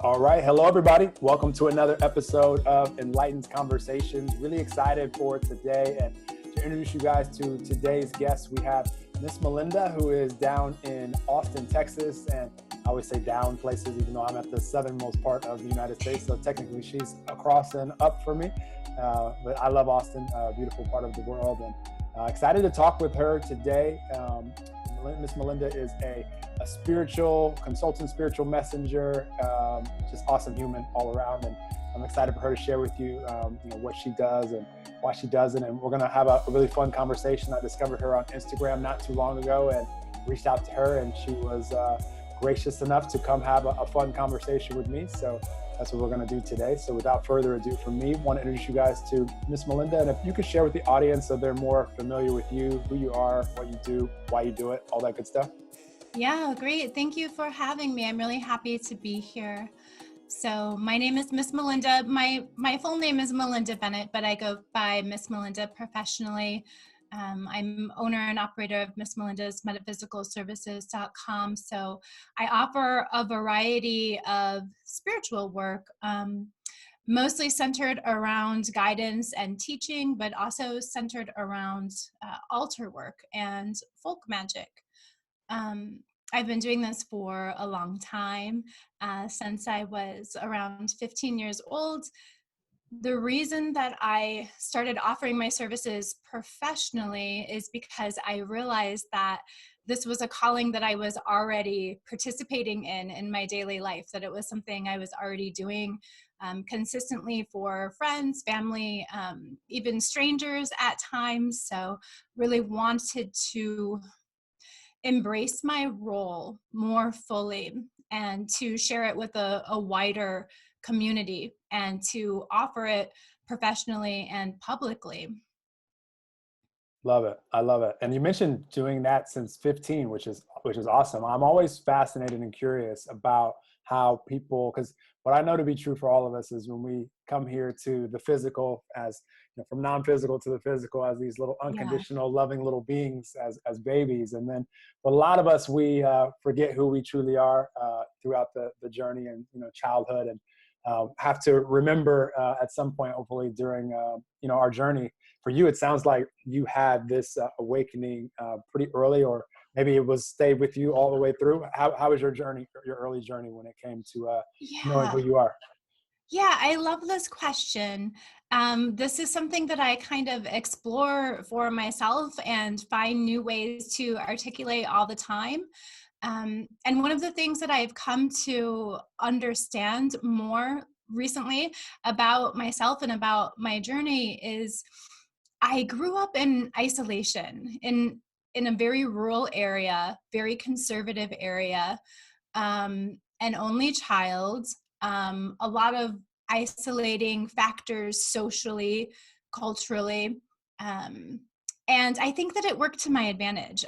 All right. Hello, everybody. Welcome to another episode of Enlightened Conversations. Really excited for today and to introduce you guys to today's guest. We have Miss Melinda, who is down in Austin, Texas. And I always say down places, even though I'm at the southernmost part of the United States. So technically she's across and up for me. But I love Austin, a beautiful part of the world. And excited to talk with her today. Miss Melinda is a spiritual consultant, spiritual messenger, just awesome human all around. And I'm excited for her to share with you, what she does and why she does it. And we're going to have a really fun conversation. I discovered her on Instagram not too long ago and reached out to her, and she was gracious enough to come have a fun conversation with me. So that's what we're going to do today. So without further ado from me, I want to introduce you guys to Miss Melinda. And if you could share with the audience so they're more familiar with you, who you are, what you do, why you do it, all that good stuff. Yeah, great. Thank you for having me. I'm really happy to be here. So my name is Miss Melinda. My full name is Melinda Bennett, but I go by Miss Melinda professionally. I'm owner and operator of Miss Melinda's metaphysicalservices.com. So I offer a variety of spiritual work, mostly centered around guidance and teaching, but also centered around altar work and folk magic. I've been doing this for a long time, since I was around 15 years old. The reason that I started offering my services professionally is because I realized that this was a calling that I was already participating in my daily life, that it was something I was already doing consistently for friends, family, even strangers at times. So really wanted to embrace my role more fully and to share it with a wider community and to offer it professionally and publicly. Love it. I love it. And you mentioned doing that since 15, which is awesome. I'm always fascinated and curious about how people, because what I know to be true for all of us is when we come here to the physical, as from non-physical to the physical, as these little unconditional, loving little beings, as babies, and then for a lot of us, we forget who we truly are throughout the journey and childhood, and have to remember at some point, hopefully during our journey. For you, it sounds like you had this awakening pretty early, or maybe it was stayed with you all the way through. How was your journey, your early journey, when it came to knowing who you are? Yeah, I love this question. This is something that I kind of explore for myself and find new ways to articulate all the time. And one of the things that I've come to understand more recently about myself and about my journey is I grew up in isolation in a very rural area, very conservative area, an only child, a lot of isolating factors socially, culturally. And I think that it worked to my advantage.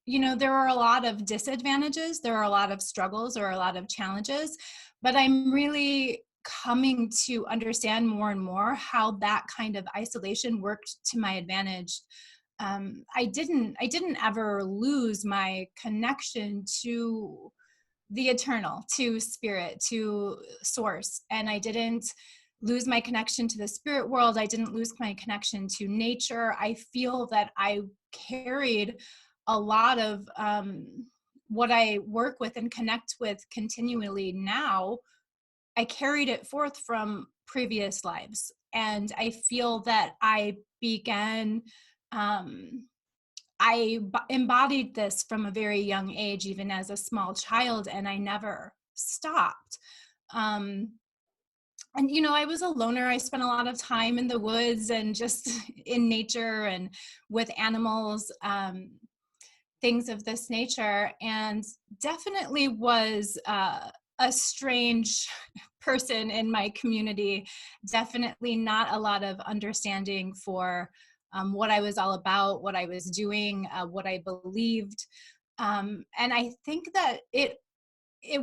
There are a lot of disadvantages, there are a lot of struggles, or a lot of challenges, but I'm really coming to understand more and more how that kind of isolation worked to my advantage. I didn't ever lose my connection to the eternal, to spirit, to source. And I didn't lose my connection to the spirit world. I didn't lose my connection to nature. I feel that I carried a lot of what I work with and connect with continually now. I carried it forth from previous lives. And I feel that I began, embodied this from a very young age, even as a small child, and I never stopped. And I was a loner. I spent a lot of time in the woods and just in nature and with animals, things of this nature, and definitely was a strange person in my community. Definitely not a lot of understanding for what I was all about, what I was doing, what I believed. And I think that it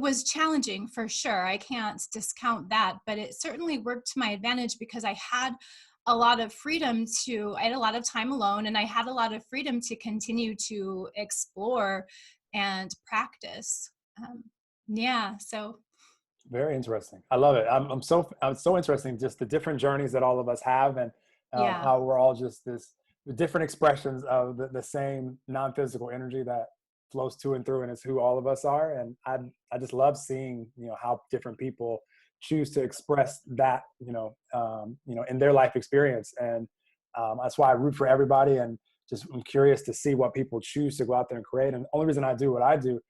was challenging for sure. I can't discount that, but it certainly worked to my advantage because I had a lot of freedom I had a lot of time alone, and I had a lot of freedom to continue to explore and practice. So. Very interesting. I love it. I'm so interesting, just the different journeys that all of us have, and Yeah. how we're all just this different expressions of the same non-physical energy that flows to and through, and it's who all of us are. And I just love seeing, how different people choose to express that, in their life experience. And that's why I root for everybody, and just I'm curious to see what people choose to go out there and create. And the only reason I do what I do,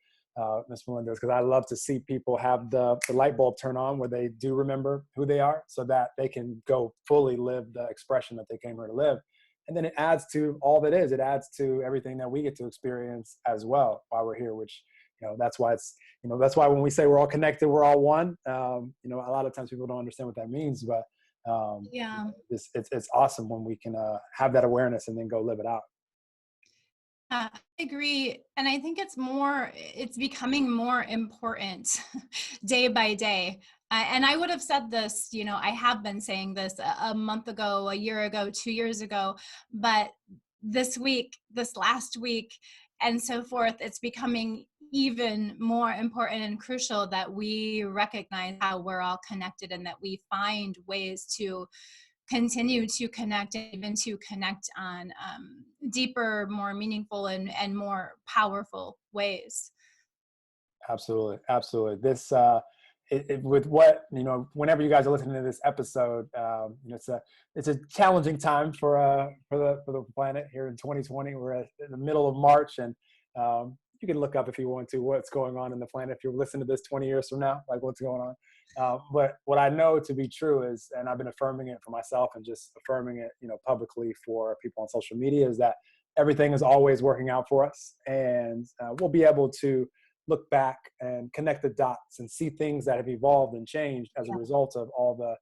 Miss Melinda, is because I love to see people have the light bulb turn on where they do remember who they are, so that they can go fully live the expression that they came here to live. And then it adds to all that is. It adds to everything that we get to experience as well while we're here, which, that's why that's why when we say we're all connected, we're all one. A lot of times people don't understand what that means, but Yeah. it's awesome when we can have that awareness and then go live it out. I agree. And I think it's becoming more important day by day. And I would have said this, I have been saying this a month ago, a year ago, 2 years ago, but this last week, and so forth, it's becoming even more important and crucial that we recognize how we're all connected, and that we find ways to continue to connect, and even to connect on deeper, more meaningful, and more powerful ways. Absolutely, absolutely. This with what whenever you guys are listening to this episode, it's a challenging time for the planet here in 2020. We're in the middle of March, and you can look up if you want to what's going on in the planet if you're listening to this 20 years from now, like what's going on. But what I know to be true is, and I've been affirming it for myself and just affirming it, publicly for people on social media, is that everything is always working out for us, and we'll be able to look back and connect the dots and see things that have evolved and changed as a result of all the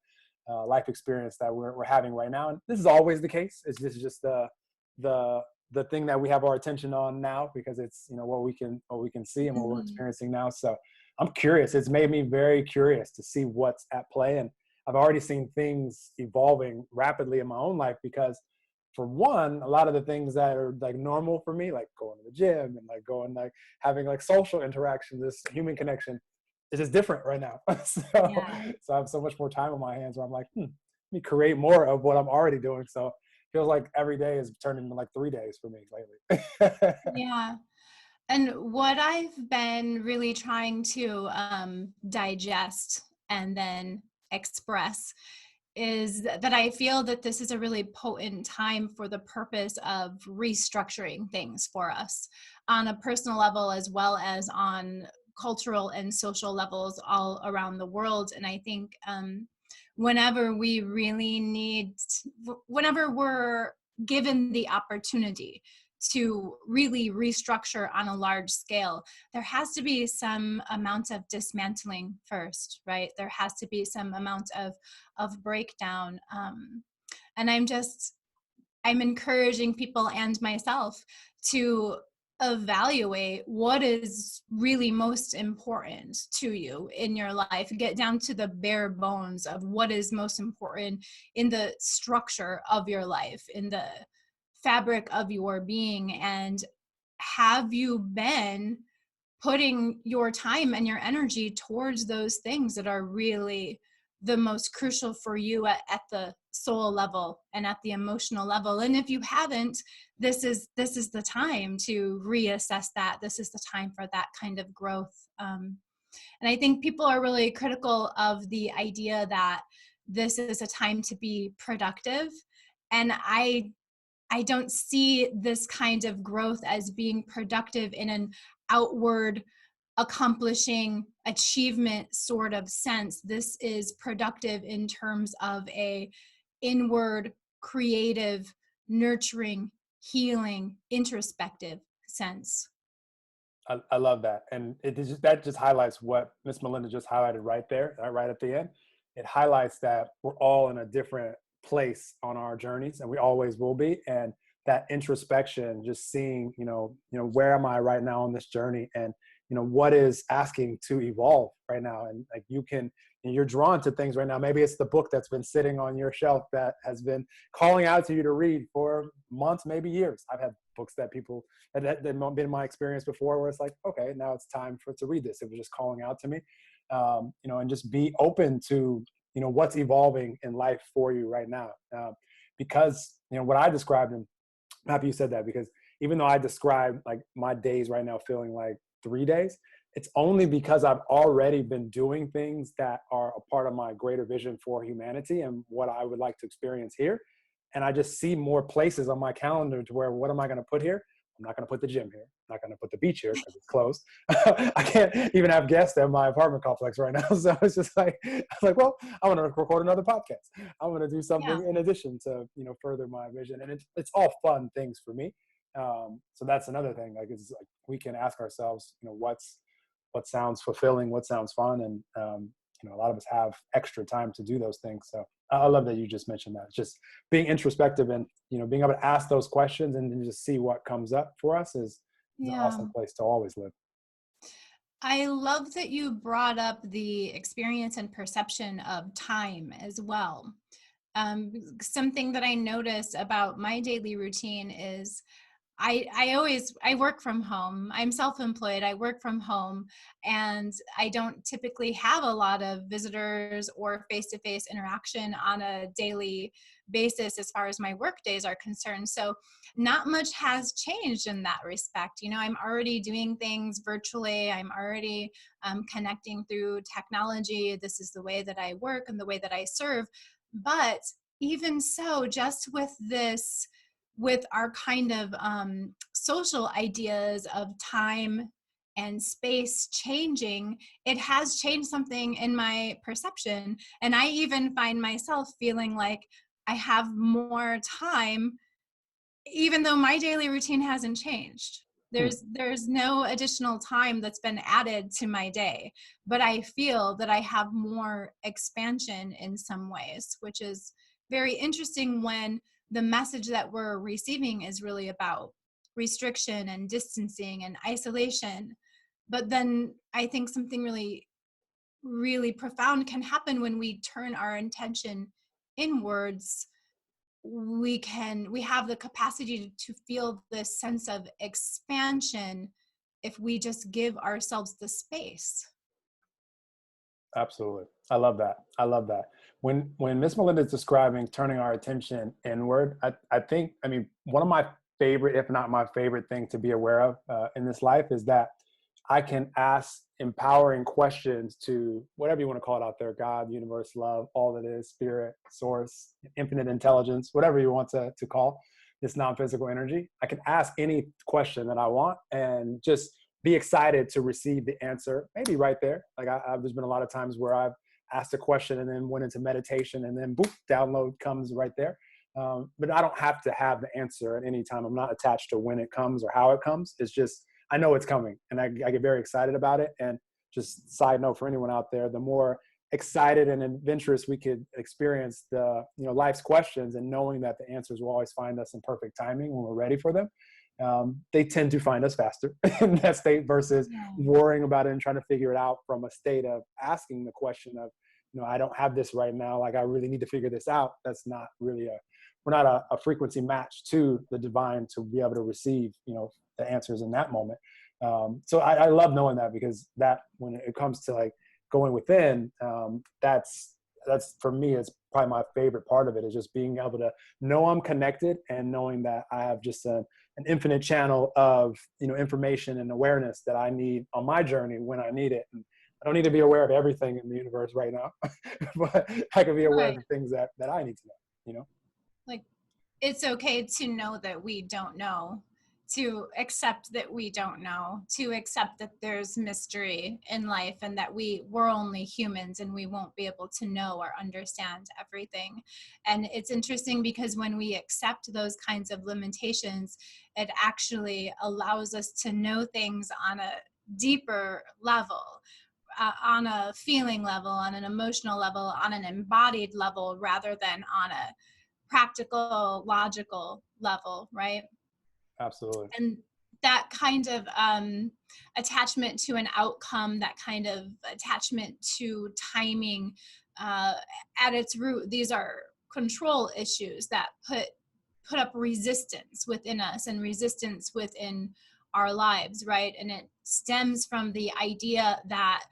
life experience that we're having right now. And this is always the case. This is just the thing that we have our attention on now, because it's what we can see and what we're experiencing now. So I'm curious. It's made me very curious to see what's at play, and I've already seen things evolving rapidly in my own life, because for one, a lot of the things that are like normal for me, like going to the gym and like having like social interaction, this human connection, is just different right now. Yeah. So I have so much more time on my hands where I'm like, let me create more of what I'm already doing. So it feels like every day is turning into like 3 days for me lately. Yeah. And what I've been really trying to digest and then express is that I feel that this is a really potent time for the purpose of restructuring things for us on a personal level, as well as on cultural and social levels all around the world. And I think whenever we really whenever we're given the opportunity to really restructure on a large scale, there has to be some amount of dismantling first, right? There has to be some amount of breakdown. And I'm encouraging people and myself to evaluate what is really most important to you in your life, get down to the bare bones of what is most important in the structure of your life, in the fabric of your being. And have you been putting your time and your energy towards those things that are really the most crucial for you at the soul level and at the emotional level? And if you haven't, this is the time to reassess that. This is the time for that kind of growth. And I think people are really critical of the idea that this is a time to be productive. And I don't see this kind of growth as being productive in an outward accomplishing achievement sort of sense. This is productive in terms of a inward, creative, nurturing, healing, introspective sense. I love that. And that just highlights what Miss Melinda just highlighted right there, right at the end. It highlights that we're all in a different place on our journeys, and we always will be. And that introspection, just seeing, where am I right now on this journey, and, what is asking to evolve right now. And like you're drawn to things right now. Maybe it's the book that's been sitting on your shelf that has been calling out to you to read for months, maybe years. I've had books that that been my experience before, where it's like, okay, now it's time to read this. It was just calling out to me. and just be open to, what's evolving in life for you right now. Because, what I described, and I'm happy you said that, because even though I describe like my days right now feeling like 3 days, it's only because I've already been doing things that are a part of my greater vision for humanity and what I would like to experience here. And I just see more places on my calendar to where, what am I going to put here? I'm not going to put the gym here. I'm not going to put the beach here because it's closed. I can't even have guests at my apartment complex right now. So it's just like, I was like, well, I want to record another podcast. I want to do something in addition to, further my vision. And it's all fun things for me. So that's another thing. Like, it's like we can ask ourselves, what sounds fulfilling, what sounds fun. And, a lot of us have extra time to do those things. So I love that you just mentioned that. It's just being introspective and, being able to ask those questions and then just see what comes up for us is an awesome place to always live. I love that you brought up the experience and perception of time as well. Something that I notice about my daily routine is I work from home. I'm self-employed. I work from home, and I don't typically have a lot of visitors or face-to-face interaction on a daily basis as far as my work days are concerned. So not much has changed in that respect. I'm already doing things virtually. I'm already connecting through technology. This is the way that I work and the way that I serve. But even so, just with our kind of social ideas of time and space changing, it has changed something in my perception. And I even find myself feeling like I have more time, even though my daily routine hasn't changed. There's no additional time that's been added to my day, but I feel that I have more expansion in some ways, which is very interesting when the message that we're receiving is really about restriction and distancing and isolation. But then I think something really, really profound can happen when we turn our intention inwards. We have the capacity to feel this sense of expansion if we just give ourselves the space. Absolutely. I love that. I love that. When Miss Melinda is describing turning our attention inward, I think, one of my favorite, if not my favorite thing to be aware of in this life is that I can ask empowering questions to whatever you want to call it out there, God, universe, love, all that is, spirit, source, infinite intelligence, whatever you want to call this non-physical energy. I can ask any question that I want and just be excited to receive the answer, maybe right there. Like there's been a lot of times where I've asked a question and then went into meditation and then boop, download comes right there. But I don't have to have the answer at any time. I'm not attached to when it comes or how it comes. It's just, I know it's coming and I get very excited about it. And just side note for anyone out there, the more excited and adventurous we could experience the, life's questions, and knowing that the answers will always find us in perfect timing when we're ready for them. They tend to find us faster in that state versus worrying about it and trying to figure it out from a state of asking the question of, I don't have this right now. Like, I really need to figure this out. That's not really we're not a frequency match to the divine to be able to receive, the answers in that moment. So I love knowing that, because that, when it comes to like going within, that's for me, it's probably my favorite part of it, is just being able to know I'm connected and knowing that I have just an infinite channel of, information and awareness that I need on my journey when I need it. And I don't need to be aware of everything in the universe right now, but I can be aware of the things that I need to know, Like, it's okay to know that we don't know, to accept that we don't know, to accept that there's mystery in life and that we're only humans and we won't be able to know or understand everything. And it's interesting because when we accept those kinds of limitations, it actually allows us to know things on a deeper level. On a feeling level, on an emotional level, on an embodied level, rather than on a practical, logical level, right? Absolutely. And that kind of attachment to an outcome, that kind of attachment to timing, at its root, these are control issues that put up resistance within us and resistance within our lives, right? And it stems from the idea that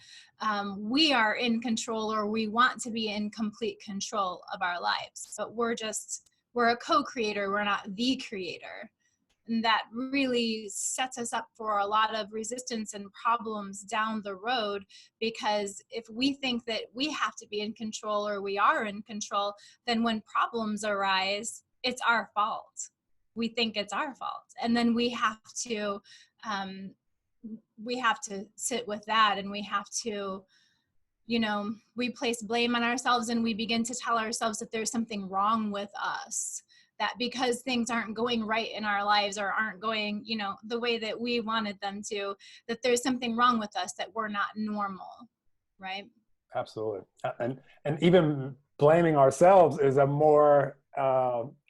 we are in control, or we want to be in complete control of our lives. But we're a co-creator, we're not the creator. And that really sets us up for a lot of resistance and problems down the road, because if we think that we have to be in control, or we are in control, then when problems arise, it's our fault. We think it's our fault. And then we have to sit with that, and we have to, we place blame on ourselves, and we begin to tell ourselves that there's something wrong with us, that because things aren't going right in our lives, or aren't going, the way that we wanted them to, that there's something wrong with us, that we're not normal, right? Absolutely. And even blaming ourselves is a more,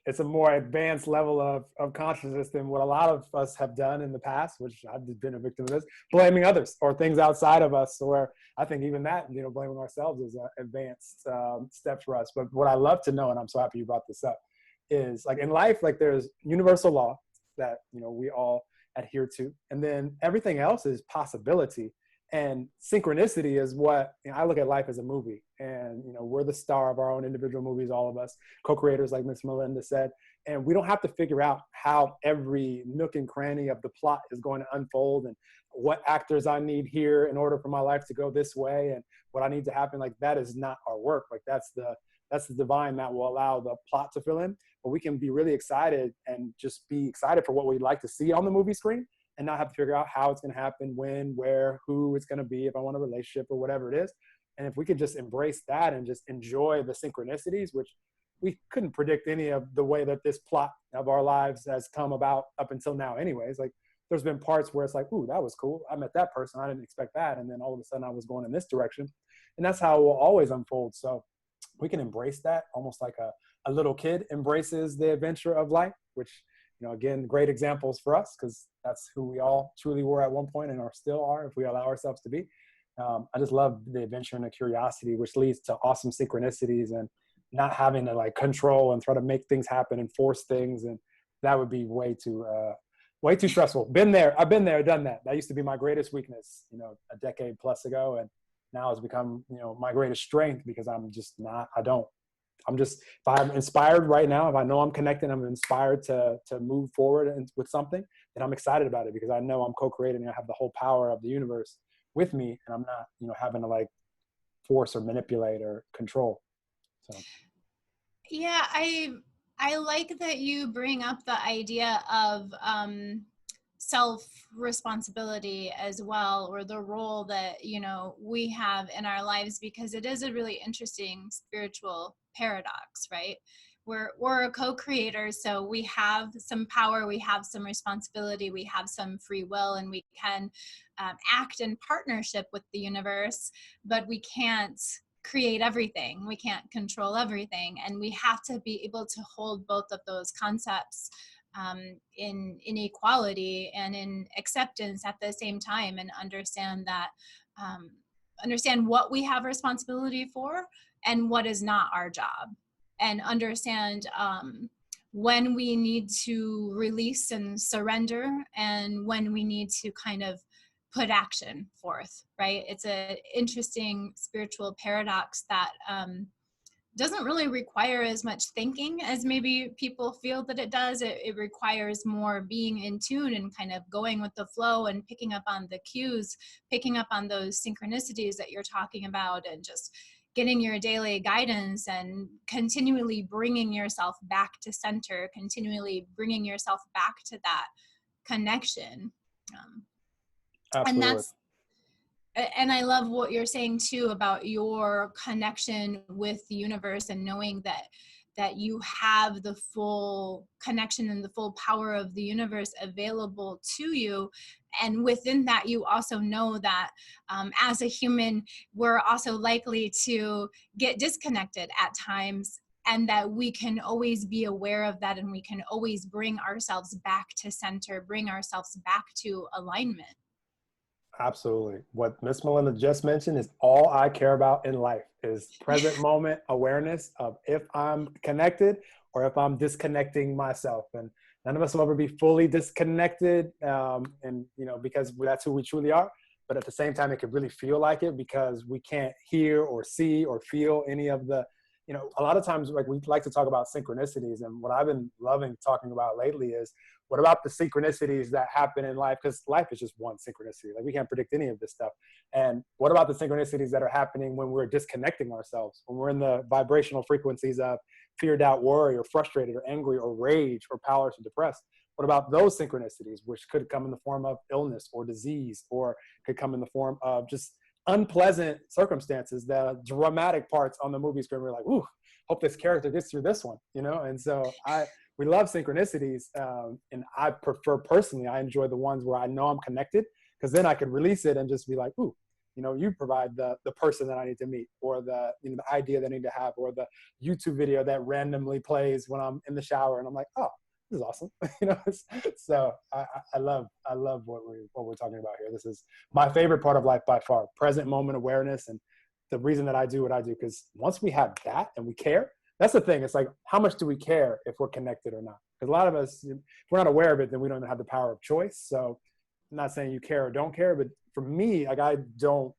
it's a more advanced level of consciousness than what a lot of us have done in the past, which I've been a victim of this, blaming others or things outside of us. Or I think even that, blaming ourselves is an advanced step for us. But what I love to know, and I'm so happy you brought this up, is like in life, like there's universal law that, we all adhere to. And then everything else is possibility. And synchronicity is what, I look at life as a movie, and, we're the star of our own individual movies, all of us, co-creators, like Miss Melinda said, and we don't have to figure out how every nook and cranny of the plot is going to unfold, and what actors I need here in order for my life to go this way, and what I need to happen. Like, that is not our work. Like, that's the divine that will allow the plot to fill in. But we can be really excited and just be excited for what we'd like to see on the movie screen, and not have to figure out how it's going to happen, when, where, who it's going to be, if I want a relationship or whatever it is. And if we could just embrace that and just enjoy the synchronicities, which we couldn't predict any of the way that this plot of our lives has come about up until now anyways. Like, there's been parts where it's like, ooh, that was cool. I met that person. I didn't expect that. And then all of a sudden I was going in this direction. And that's how it will always unfold. So we can embrace that almost like a little kid embraces the adventure of life, which, again, great examples for us, because that's who we all truly were at one point and still are, if we allow ourselves to be. I just love the adventure and the curiosity, which leads to awesome synchronicities, and not having to like control and try to make things happen and force things. And that would be way too stressful. I've been there, done that. That used to be my greatest weakness, a decade plus ago. And now it's become, my greatest strength, because if I'm inspired right now, if I know I'm connected, I'm inspired to move forward with something, then I'm excited about it, because I know I'm co-creating and I have the whole power of the universe with me, and I'm not, having to like force or manipulate or control. So. Yeah, I like that you bring up the idea of self-responsibility as well, or the role that, we have in our lives, because it is a really interesting spiritual paradox, right? We're a co-creator, so we have some power, we have some responsibility, we have some free will, and we can act in partnership with the universe, but we can't create everything. We can't control everything. And we have to be able to hold both of those concepts in equality and in acceptance at the same time, and understand that, understand what we have responsibility for and what is not our job, and understand when we need to release and surrender, and when we need to kind of put action forth, right? It's an interesting spiritual paradox that doesn't really require as much thinking as maybe people feel that it does. It requires more being in tune and kind of going with the flow, and picking up on the cues, picking up on those synchronicities that you're talking about, and just getting your daily guidance, and continually bringing yourself back to center, continually bringing yourself back to that connection. Absolutely. And I love what you're saying too about your connection with the universe, and knowing that you have the full connection and the full power of the universe available to you. And within that, you also know that as a human, we're also likely to get disconnected at times, and that we can always be aware of that, and we can always bring ourselves back to center, bring ourselves back to alignment. Absolutely. What Miss Melinda just mentioned is all I care about in life, is present moment awareness of if I'm connected or if I'm disconnecting myself. And none of us will ever be fully disconnected. And, you know, because that's who we truly are. But at the same time, it could really feel like it because we can't hear or see or feel any of the, you know, a lot of times, like, we like to talk about synchronicities. And what I've been loving talking about lately is, what about the synchronicities that happen in life? Because life is just one synchronicity. Like, we can't predict any of this stuff. And what about the synchronicities that are happening when we're disconnecting ourselves, when we're in the vibrational frequencies of fear, doubt, worry, or frustrated, or angry, or rage, or powerless, or depressed? What about those synchronicities, which could come in the form of illness or disease, or could come in the form of just unpleasant circumstances, the dramatic parts on the movie screen? We're like, ooh, hope this character gets through this one, you know? And so we love synchronicities. And I prefer, personally, I enjoy the ones where I know I'm connected, because then I can release it and just be like, ooh, you know, you provide the person that I need to meet, or the, you know, the idea that I need to have, or the YouTube video that randomly plays when I'm in the shower and I'm like, oh, this is awesome. You know, so I love what we're talking about here. This is my favorite part of life by far, present moment awareness. And the reason that I do what I do, because once we have that and we care, that's the thing. It's like, how much do we care if we're connected or not? Because a lot of us, if we're not aware of it, then we don't even have the power of choice. So I'm not saying you care or don't care, but for me, like, I don't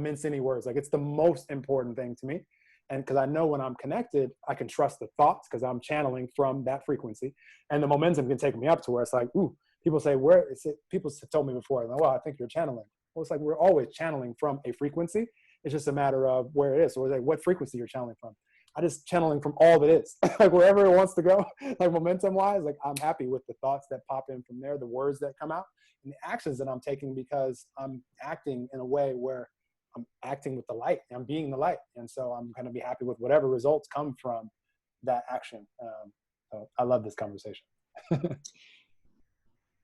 mince any words. Like, it's the most important thing to me. And because I know when I'm connected, I can trust the thoughts, because I'm channeling from that frequency, and the momentum can take me up to where it's like, ooh, people say, where is it? People have told me before, like, well, I think you're channeling. Well, it's like, we're always channeling from a frequency. It's just a matter of where it is. So it's like, what frequency you're channeling from. I just channeling from all that is, like, wherever it wants to go, like, momentum wise, like, I'm happy with the thoughts that pop in from there, the words that come out, and the actions that I'm taking, because I'm acting in a way where I'm acting with the light. I'm being the light. And so I'm going to be happy with whatever results come from that action. So I love this conversation.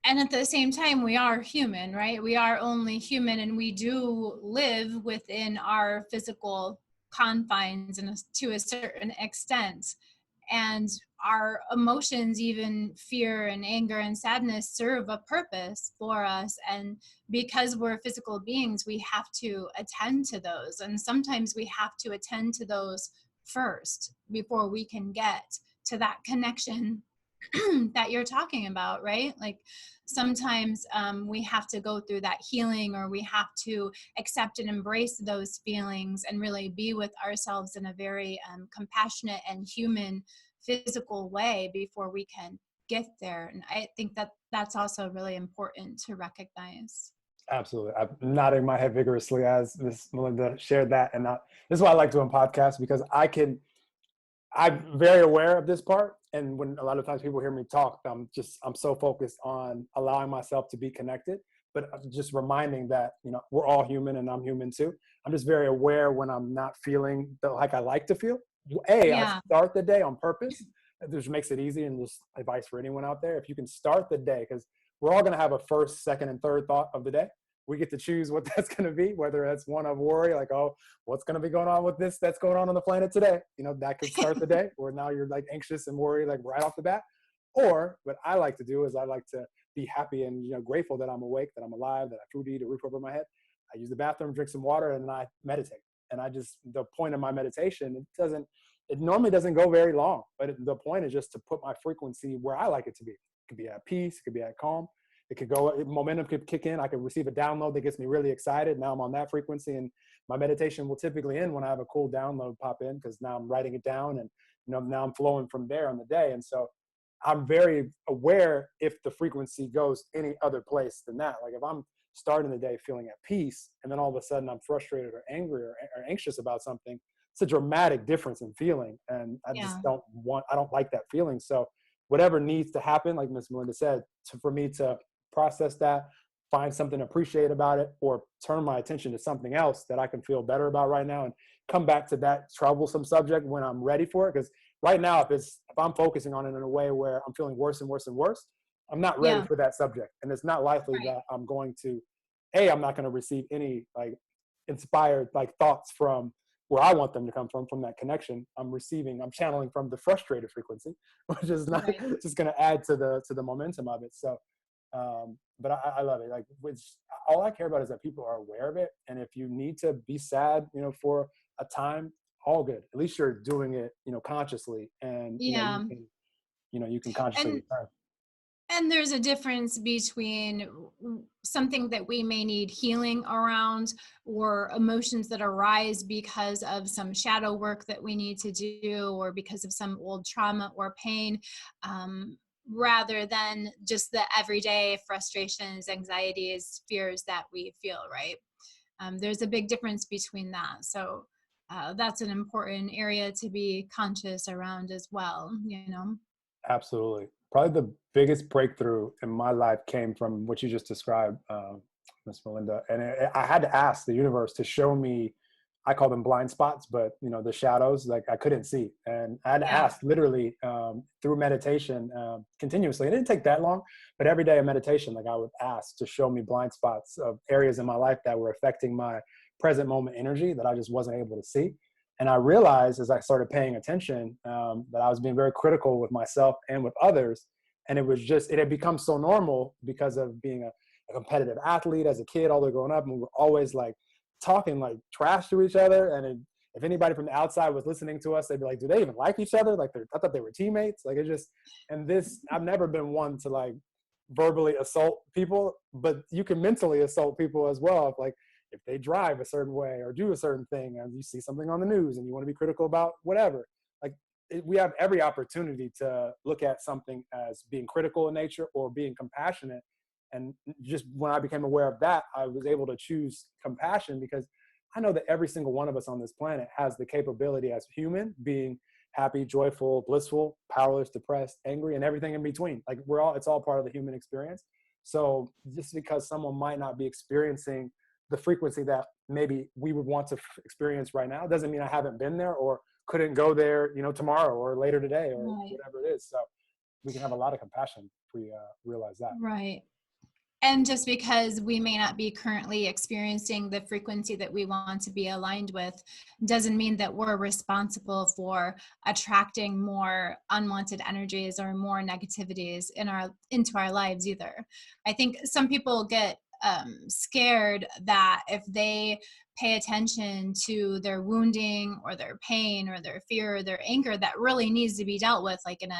And at the same time, we are human, right? We are only human, and we do live within our physical confines, and to a certain extent. And our emotions, even fear and anger and sadness, serve a purpose for us. And because we're physical beings, we have to attend to those. And sometimes we have to attend to those first before we can get to that connection that you're talking about, right? Like, sometimes we have to go through that healing, or we have to accept and embrace those feelings and really be with ourselves in a very compassionate and human, physical way before we can get there. And I think that that's also really important to recognize. Absolutely. I'm nodding my head vigorously as Miss Melinda shared that. And this is why I like doing podcasts, because I'm very aware of this part. And when a lot of times people hear me talk, I'm so focused on allowing myself to be connected, but I'm just reminding that, you know, we're all human, and I'm human too. I'm just very aware when I'm not feeling like I like to feel. I start the day on purpose, which makes it easy. And just advice for anyone out there, if you can start the day, because we're all going to have a first, second, and third thought of the day. We get to choose what that's going to be, whether that's one of worry, like, oh, what's going to be going on with this that's going on the planet today? You know, that could start the day, or now you're like anxious and worried, like, right off the bat. Or what I like to do is I like to be happy and, you know, grateful that I'm awake, that I'm alive, that I have food to eat, a roof over my head. I use the bathroom, drink some water, and then I meditate. And the point of my meditation, it normally doesn't go very long, but the point is just to put my frequency where I like it to be. It could be at peace, it could be at calm. It could go, momentum could kick in. I could receive a download that gets me really excited. Now I'm on that frequency, and my meditation will typically end when I have a cool download pop in, because now I'm writing it down, and, you know, now I'm flowing from there on the day. And so I'm very aware if the frequency goes any other place than that. Like, if I'm starting the day feeling at peace, and then all of a sudden I'm frustrated or angry or anxious about something, it's a dramatic difference in feeling. And I don't like that feeling. So whatever needs to happen, like Miss Melinda said, for me to process that, find something to appreciate about it, or turn my attention to something else that I can feel better about right now, and come back to that troublesome subject when I'm ready for it. Because right now, if I'm focusing on it in a way where I'm feeling worse and worse and worse, I'm not ready for that subject. And it's not likely that I'm going to, I'm not going to receive any like inspired like thoughts from where I want them to come from that connection. I'm channeling from the frustrated frequency, which is not just going to add to the momentum of it. So, but I love it. Like, all I care about is that people are aware of it. And if you need to be sad, you know, for a time, all good. At least you're doing it, you know, consciously, and you can consciously return. And there's a difference between something that we may need healing around, or emotions that arise because of some shadow work that we need to do, or because of some old trauma or pain, rather than just the everyday frustrations, anxieties, fears that we feel, right? There's a big difference between that. So that's an important area to be conscious around as well, you know? Absolutely. Probably the biggest breakthrough in my life came from what you just described, Miss Melinda. And I had to ask the universe to show me, I call them blind spots, but the shadows, like I couldn't see. And I had to Yeah. ask literally through meditation continuously. It didn't take that long, but every day in meditation, like I would ask to show me blind spots of areas in my life that were affecting my present moment energy that I just wasn't able to see. And I realized as I started paying attention that I was being very critical with myself and with others. And it had become so normal because of being a competitive athlete as a kid, all the way growing up. And we were always like talking like trash to each other. And if anybody from the outside was listening to us, they'd be like, do they even like each other? Like, I thought they were teammates. Like, I've never been one to like verbally assault people, but you can mentally assault people as well. If they drive a certain way or do a certain thing, and you see something on the news and you want to be critical about whatever, we have every opportunity to look at something as being critical in nature or being compassionate. And just when I became aware of that, I was able to choose compassion, because I know that every single one of us on this planet has the capability as human being happy, joyful, blissful, powerless, depressed, angry, and everything in between. Like it's all part of the human experience. So just because someone might not be experiencing the frequency that maybe we would want to experience right now doesn't mean I haven't been there or couldn't go there, tomorrow or later today or Right. whatever it is. So we can have a lot of compassion if we realize that. Right. And just because we may not be currently experiencing the frequency that we want to be aligned with, doesn't mean that we're responsible for attracting more unwanted energies or more negativities into our lives either. I think some people get scared that if they pay attention to their wounding or their pain or their fear or their anger that really needs to be dealt with, like in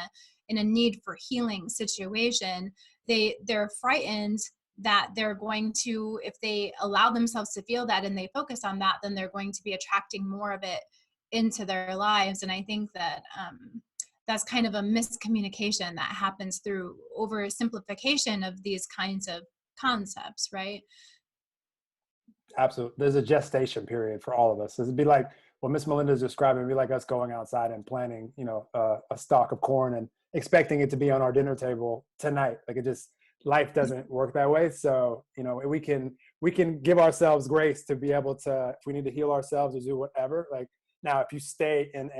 a need for healing situation, they're frightened that they're going to, if they allow themselves to feel that and they focus on that, then they're going to be attracting more of it into their lives. And I think that that's kind of a miscommunication that happens through oversimplification of these kinds of concepts, right? Absolutely. There's a gestation period for all of us. It'd be like what Miss Melinda is describing. It'd be like us going outside and planting, a stalk of corn and expecting it to be on our dinner table tonight. Life doesn't work that way. So, we can give ourselves grace to be able to, if we need to heal ourselves or do whatever. Like now, if you stay in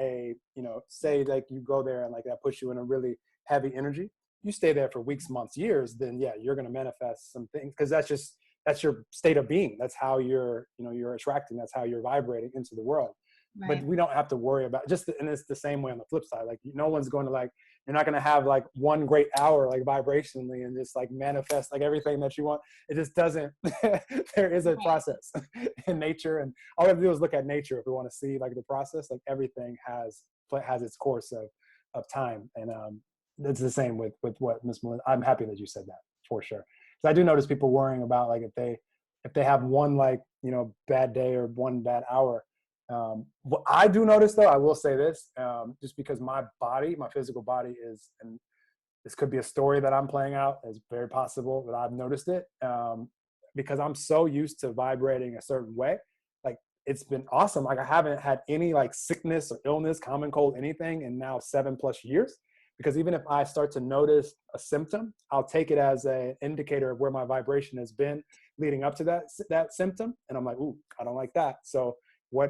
say like you go there and like that puts you in a really heavy energy, you stay there for weeks, months, years, then yeah, you're going to manifest some things, because that's your state of being. That's how you're attracting. That's how you're vibrating into the world. But Right. we don't have to worry about and it's the same way on the flip side. Like no one's going to you're not going to have like one great hour, like vibrationally, and just like manifest like everything that you want. It just doesn't, there is a Right. process in nature. And all we have to do is look at nature. If we want to see like the process, like everything has its course of time. And it's the same with what Miss Melinda, I'm happy that you said that for sure. So I do notice people worrying about like if they have one bad day or one bad hour. What I do notice though, I will say this, just because my physical body is, and this could be a story that I'm playing out, it's very possible that I've noticed it, because I'm so used to vibrating a certain way. Like it's been awesome. Like I haven't had any like sickness or illness, common cold, anything in now 7+ years. Because even if I start to notice a symptom, I'll take it as an indicator of where my vibration has been leading up to that symptom. And I'm like, ooh, I don't like that. So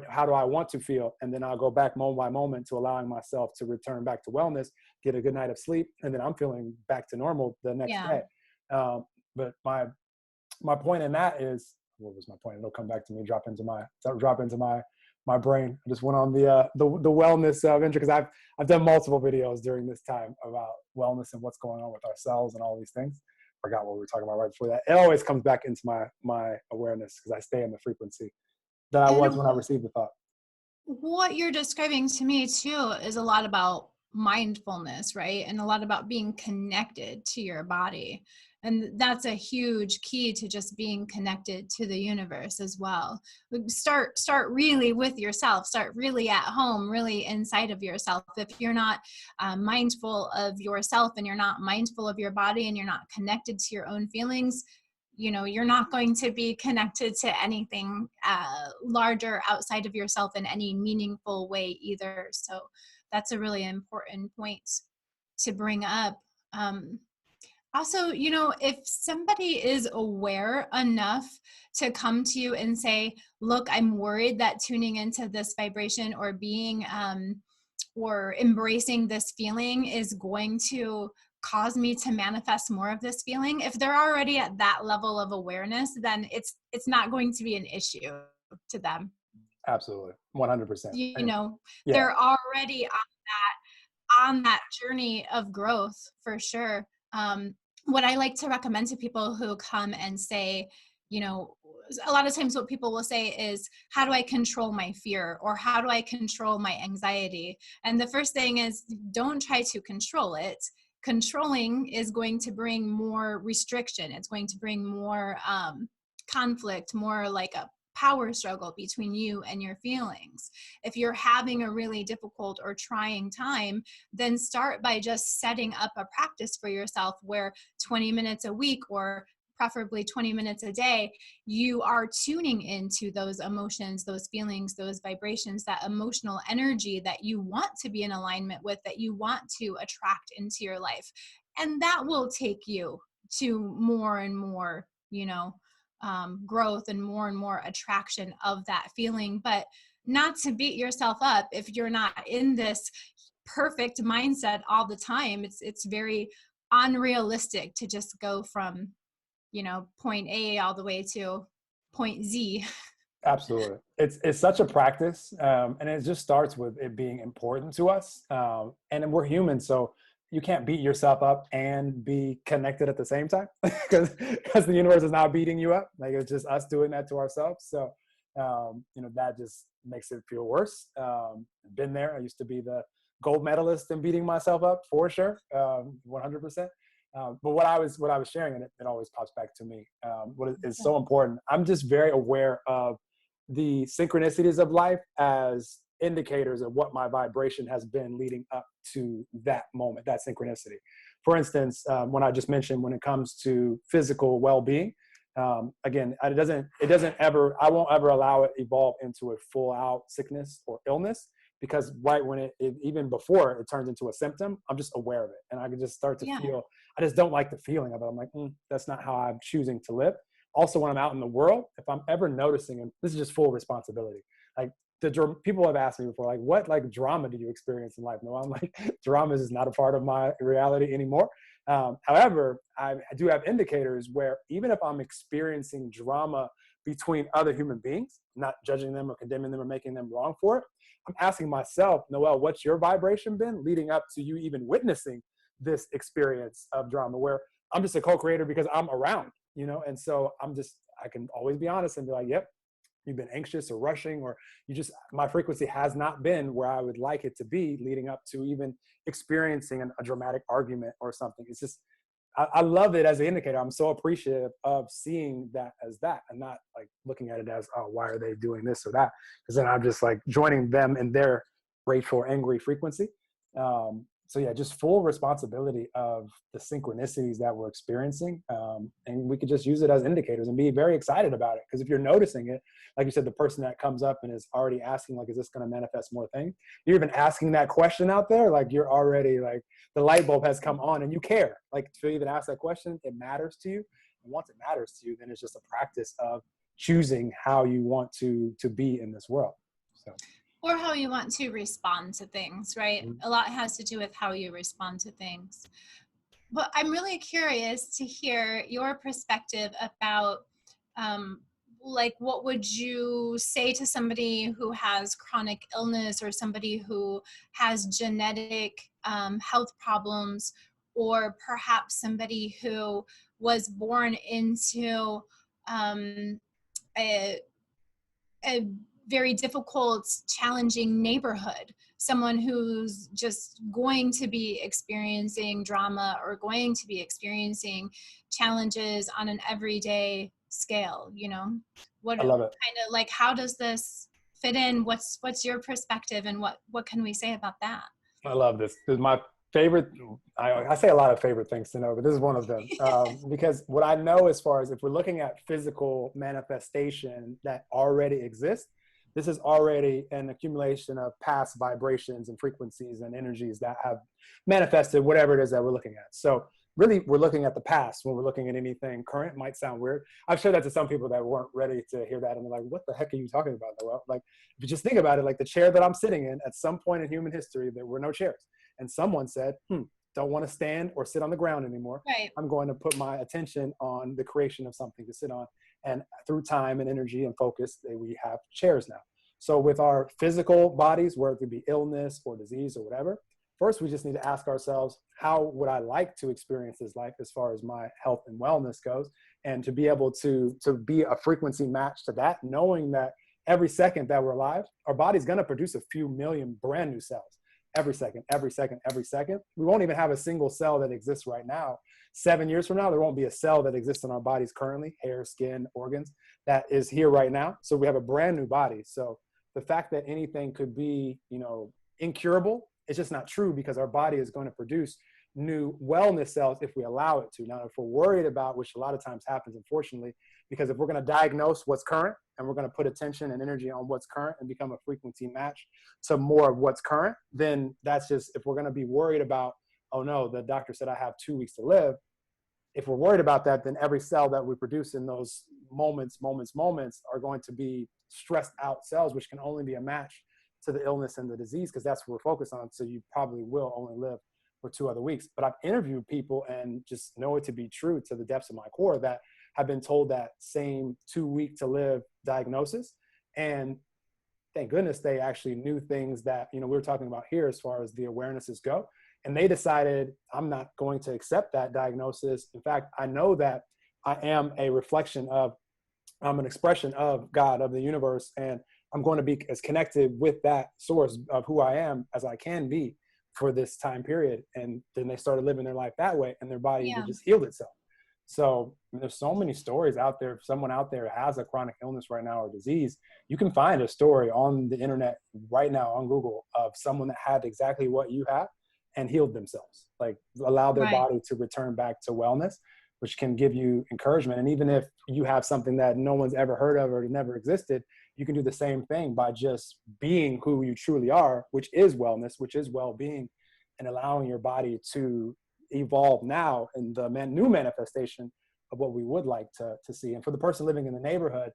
how do I want to feel? And then I'll go back moment by moment to allowing myself to return back to wellness, get a good night of sleep, and then I'm feeling back to normal the next Yeah. day. But my point in that is, what was my point? It'll come back to me, drop into my brain. I just went on the wellness venture, because I've done multiple videos during this time about wellness and what's going on with ourselves and all these things. Forgot what we were talking about right before that. It always comes back into my awareness, because I stay in the frequency that I was And when I received the thought. what you're describing to me too is a lot about mindfulness, right? And a lot about being connected to your body. And that's a huge key to just being connected to the universe as well. Start really with yourself. Start really at home, really inside of yourself. If you're not mindful of yourself, and you're not mindful of your body, and you're not connected to your own feelings, you're not going to be connected to anything larger outside of yourself in any meaningful way either. So that's a really important point to bring up. Also, if somebody is aware enough to come to you and say, look, I'm worried that tuning into this vibration or being or embracing this feeling is going to cause me to manifest more of this feeling. If they're already at that level of awareness, then it's not going to be an issue to them. Absolutely. 100%. Yeah. They're already on that journey of growth for sure. What I like to recommend to people who come and say, a lot of times what people will say is, how do I control my fear, or how do I control my anxiety? And the first thing is, don't try to control it. Controlling is going to bring more restriction. It's going to bring more conflict, more like a power struggle between you and your feelings. If you're having a really difficult or trying time, then start by just setting up a practice for yourself where 20 minutes a week, or preferably 20 minutes a day, you are tuning into those emotions, those feelings, those vibrations, that emotional energy that you want to be in alignment with, that you want to attract into your life. And that will take you to more and more, growth and more attraction of that feeling. But not to beat yourself up if you're not in this perfect mindset all the time. It's very unrealistic to just go from point A all the way to point Z. Absolutely. It's such a practice. And it just starts with it being important to us. And we're human, so you can't beat yourself up and be connected at the same time, because the universe is not beating you up. Like, it's just us doing that to ourselves. So, that just makes it feel worse. Been there. I used to be the gold medalist in beating myself up, for sure. 100%. But what I was sharing, and it always pops back to me, what is so important. I'm just very aware of the synchronicities of life as indicators of what my vibration has been leading up to that moment, that synchronicity. For instance, when I just mentioned, when it comes to physical well-being, again, I won't ever allow it evolve into a full out sickness or illness, because right when it even before it turns into a symptom, I'm just aware of it. And I can just start to feel, I just don't like the feeling of it. I'm like, that's not how I'm choosing to live. Also, when I'm out in the world, if I'm ever noticing, and this is just full responsibility, like people have asked me before, like, what like drama do you experience in life? No, I'm like, drama is not a part of my reality anymore. However, I do have indicators where even if I'm experiencing drama between other human beings, not judging them or condemning them or making them wrong for it, I'm asking myself, Noelle, what's your vibration been leading up to you even witnessing this experience of drama, where I'm just a co-creator because I'm around, and so I can always be honest and be like, yep, you've been anxious or rushing, or my frequency has not been where I would like it to be leading up to even experiencing a dramatic argument or something. It's just, I love it as an indicator. I'm so appreciative of seeing that as that, and not like looking at it as, oh, why are they doing this or that? Because then I'm just like joining them in their rageful or angry frequency. So yeah, just full responsibility of the synchronicities that we're experiencing. And we could just use it as indicators and be very excited about it. Because if you're noticing it, like you said, the person that comes up and is already asking, like, is this going to manifest more things? You're even asking that question out there, like you're already like, the light bulb has come on and you care. Like, to even ask that question, it matters to you. And once it matters to you, then it's just a practice of choosing how you want to be in this world. So. Or how you want to respond to things, right? A lot has to do with how you respond to things. But I'm really curious to hear your perspective about, like, what would you say to somebody who has chronic illness, or somebody who has genetic health problems, or perhaps somebody who was born into a very difficult, challenging neighborhood. someone who's just going to be experiencing drama or going to be experiencing challenges on an everyday scale, you know? What I love it. kind of like, how does this fit in? What's your perspective, and what can we say about that? I love this. This is my favorite. I say a lot of favorite things to know, but this is one of them. Because what I know, as far as if we're looking at physical manifestation that already exists, this is already an accumulation of past vibrations and frequencies and energies that have manifested whatever it is that we're looking at. So really, we're looking at the past when we're looking at anything current. It might sound weird. I've shared that to some people that weren't ready to hear that. And they're like, what the heck are you talking about? Well, like, if you just think about it, like the chair that I'm sitting in, at some point in human history, there were no chairs. And someone said, don't want to stand or sit on the ground anymore. Right. I'm going to put my attention on the creation of something to sit on. And through time and energy and focus, we have chairs now. So with our physical bodies, whether it be illness or disease or whatever, first, we just need to ask ourselves, how would I like to experience this life as far as my health and wellness goes? And to be able to be a frequency match to that, knowing that every second that we're alive, our body's going to produce a few million brand new cells. Every second, every second, every second. We won't even have a single cell that exists right now. 7 years from now, there won't be a cell that exists in our bodies currently, hair, skin, organs, that is here right now. So we have a brand new body. So the fact that anything could be, incurable, it's just not true, because our body is going to produce new wellness cells if we allow it to. Now, if we're worried about, which a lot of times happens, unfortunately, because if we're going to diagnose what's current and we're going to put attention and energy on what's current and become a frequency match to more of what's current, then that's just, if we're going to be worried about, oh no, the doctor said I have 2 weeks to live. If we're worried about that, then every cell that we produce in those moments are going to be stressed out cells, which can only be a match to the illness and the disease, because that's what we're focused on. So you probably will only live for 2 other weeks. But I've interviewed people and just know it to be true to the depths of my core that have been told that same 2 week to live diagnosis. And thank goodness they actually knew things that, we were talking about here as far as the awarenesses go. And they decided, I'm not going to accept that diagnosis. In fact, I know that I am a reflection of, I'm an expression of God, of the universe, and I'm going to be as connected with that source of who I am as I can be for this time period. And then they started living their life that way, and their body just healed itself. So there's so many stories out there. If someone out there has a chronic illness right now or disease, you can find a story on the internet right now on Google of someone that had exactly what you have and healed themselves, like allow their body to return back to wellness, which can give you encouragement. And even if you have something that no one's ever heard of or never existed, you can do the same thing by just being who you truly are, which is wellness, which is well-being, and allowing your body to evolve now in the new manifestation of what we would like to see. And for the person living in the neighborhood,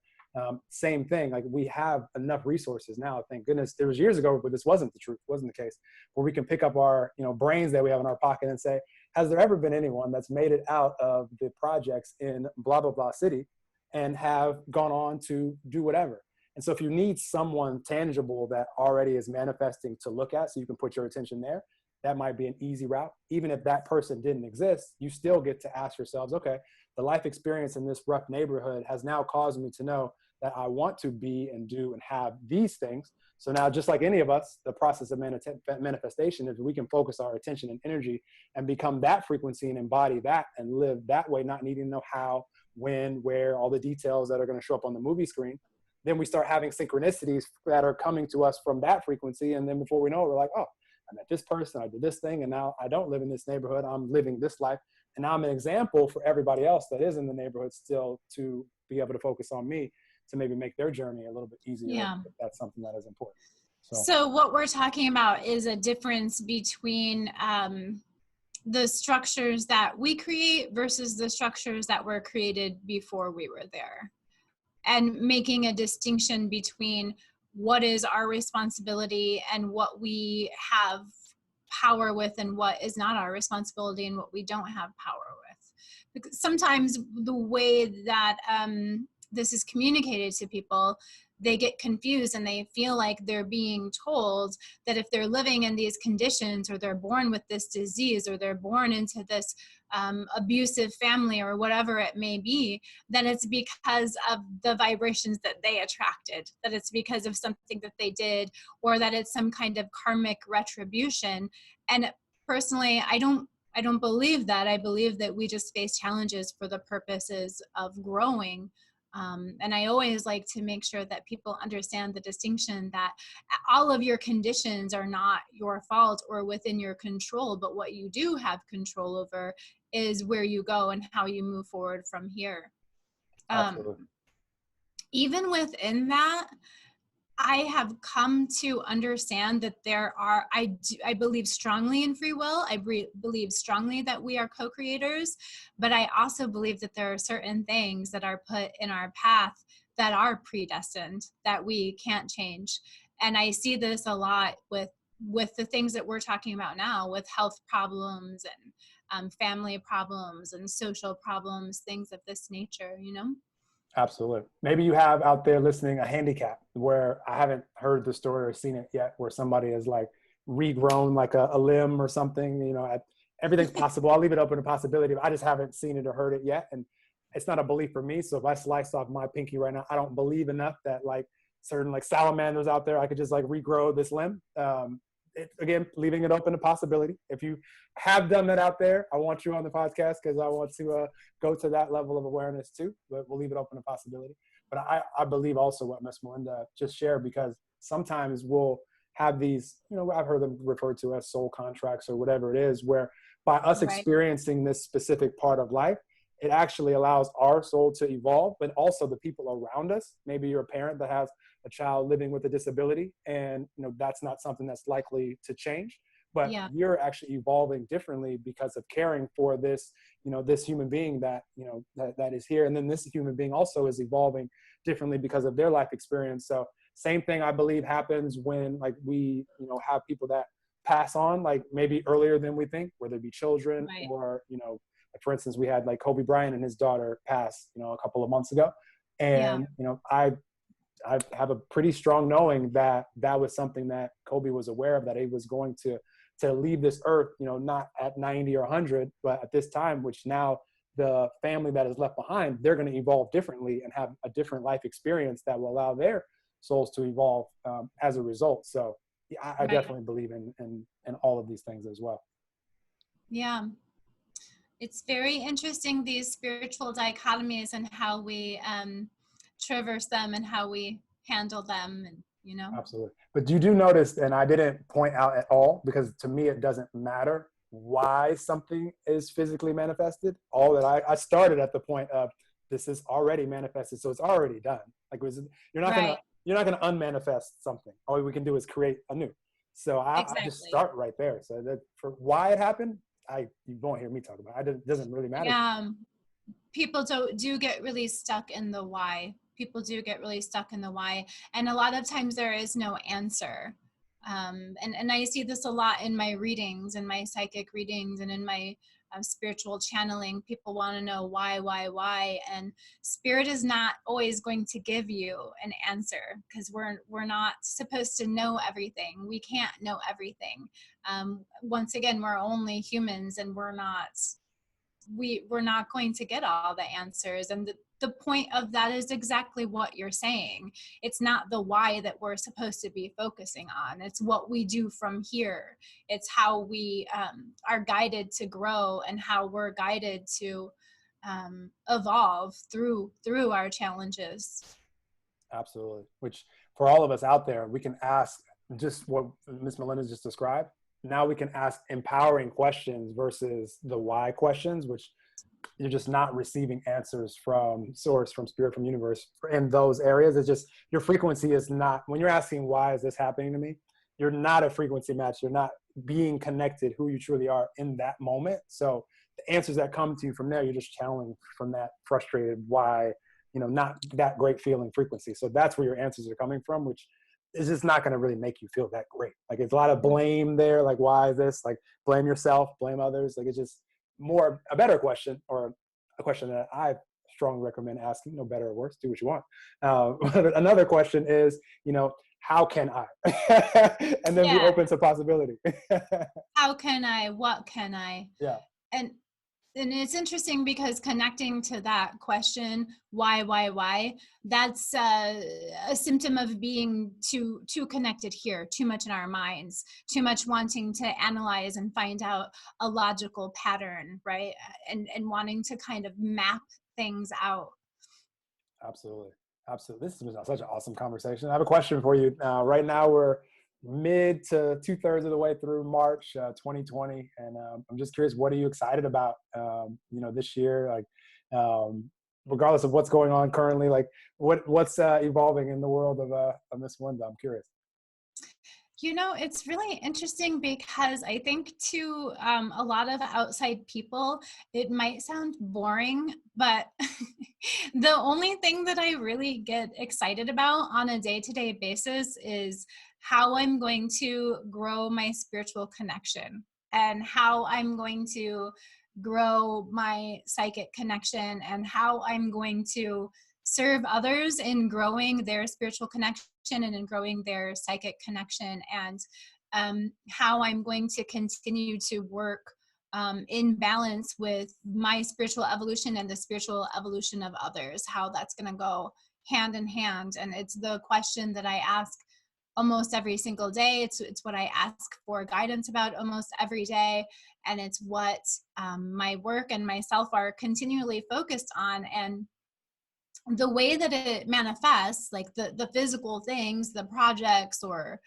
same thing. Like, we have enough resources now, thank goodness. There was years ago, but this wasn't the truth, wasn't the case, where we can pick up our brains that we have in our pocket and say, has there ever been anyone that's made it out of the projects in blah, blah, blah city and have gone on to do whatever? And so if you need someone tangible that already is manifesting to look at, so you can put your attention there, that might be an easy route. Even if that person didn't exist, you still get to ask yourselves, okay, the life experience in this rough neighborhood has now caused me to know that I want to be and do and have these things. So now, just like any of us, the process of manifestation is we can focus our attention and energy and become that frequency and embody that and live that way, not needing to know how, when, where, all the details that are going to show up on the movie screen. Then we start having synchronicities that are coming to us from that frequency. And then before we know it, we're like, oh, I met this person, I did this thing, and now I don't live in this neighborhood. I'm living this life. And now I'm an example for everybody else that is in the neighborhood still to be able to focus on me, to maybe make their journey a little bit easier. If that's something that is important. So what we're talking about is a difference between the structures that we create versus the structures that were created before we were there, and making a distinction between what is our responsibility and what we have power with and what is not our responsibility and what we don't have power with. Because sometimes the way that this is communicated to people, they get confused and they feel like they're being told that if they're living in these conditions, or they're born with this disease, or they're born into this abusive family, or whatever it may be, then it's because of the vibrations that they attracted, that it's because of something that they did, or that it's some kind of karmic retribution. And personally, I don't believe that. I believe that we just face challenges for the purposes of growing. And I always like to make sure that people understand the distinction that all of your conditions are not your fault or within your control, but what you do have control over is where you go and how you move forward from here. Absolutely. Even within that, I have come to understand that I believe strongly in free will. I believe strongly that we are co-creators, but I also believe that there are certain things that are put in our path that are predestined, that we can't change. And I see this a lot with the things that we're talking about now, with health problems and family problems and social problems, things of this nature, you know? Absolutely. Maybe you have out there listening a handicap where I haven't heard the story or seen it yet, where somebody has like regrown like a limb or something, you know, everything's possible. I'll leave it open to possibility. I just haven't seen it or heard it yet. And it's not a belief for me. So if I slice off my pinky right now, I don't believe enough that like certain like salamanders out there, I could just like regrow this limb. Again, leaving it open to possibility. If you have done that out there, I want you on the podcast because I want to go to that level of awareness too, but we'll leave it open to possibility. But I believe also what Miss Melinda just shared, because sometimes we'll have these, you know, I've heard them referred to as soul contracts or whatever it is, where by us Right. experiencing this specific part of life, it actually allows our soul to evolve, but also the people around us. Maybe you're a parent that has a child living with a disability, and you know that's not something that's likely to change, but Yeah. you're actually evolving differently because of caring for this, you know, this human being that, you know, that is here. And then this human being also is evolving differently because of their life experience. So same thing I believe happens when like we, you know, have people that pass on, like maybe earlier than we think, whether it be children Right. or, you know, like for instance, we had like Kobe Bryant and his daughter pass, you know, a couple of months ago. And, you know, I have a pretty strong knowing that that was something that Kobe was aware of, that he was going to leave this earth, you know, not at 90 or 100, but at this time, which now the family that is left behind, they're going to evolve differently and have a different life experience that will allow their souls to evolve as a result. So yeah, I Right. definitely believe in all of these things as well. Yeah. It's very interesting, these spiritual dichotomies, and how we traverse them and how we handle them, and you know. Absolutely. But you do notice, and I didn't point out at all, because to me it doesn't matter why something is physically manifested. All that I started at the point of this is already manifested, so it's already done. Like you're not Right. gonna unmanifest something. All we can do is create anew. So I just Exactly. start right there. So that for why it happened, you won't hear me talk about it. It doesn't really matter. Yeah. People do get really stuck in the why. People do get really stuck in the why, and a lot of times there is no answer. And I see this a lot in my readings, in my psychic readings, and in my spiritual channeling. People want to know why, and spirit is not always going to give you an answer, because we're not supposed to know everything. We can't know everything. Once again, we're only humans, and we're not going to get all the answers. And the point of that is exactly what you're saying. It's not the why that we're supposed to be focusing on. It's what we do from here. It's how we are guided to grow, and how we're guided to evolve through our challenges. Absolutely. Which for all of us out there, we can ask just what Miss Melinda just described. Now we can ask empowering questions versus the why questions, which you're just not receiving answers from source, from spirit, from universe in those areas. It's just your frequency is not, when you're asking why is this happening to me, you're not a frequency match. You're not being connected who you truly are in that moment. So the answers that come to you from there, you're just channeling from that frustrated why, you know, not that great feeling frequency. So that's where your answers are coming from, which is just not going to really make you feel that great. Like it's a lot of blame there. Like, why is this? Like, blame yourself, blame others. Like, it's just more a better question, or a question that I strongly recommend asking, no better or worse, do what you want. Another question is, how can I? And then be Yeah. open to possibility. How can I? What can I? Yeah. And it's interesting because connecting to that question, why, that's a symptom of being too connected here, too much in our minds, too much wanting to analyze and find out a logical pattern, right? And wanting to kind of map things out. Absolutely. Absolutely. This has been such an awesome conversation. I have a question for you. Right now, we're mid to 2/3 of the way through March 2020. And I'm just curious, what are you excited about, this year? Like, regardless of what's going on currently, like what's evolving in the world of Miss Melinda? I'm curious. It's really interesting because I think to a lot of outside people, it might sound boring, but the only thing that I really get excited about on a day-to-day basis is how I'm going to grow my spiritual connection and how I'm going to grow my psychic connection and how I'm going to serve others in growing their spiritual connection and in growing their psychic connection, and how I'm going to continue to work in balance with my spiritual evolution and the spiritual evolution of others, how that's going to go hand in hand. And it's the question that I ask almost every single day. It's what I ask for guidance about almost every day. And it's what my work and myself are continually focused on. And the way that it manifests, like the physical things, the projects or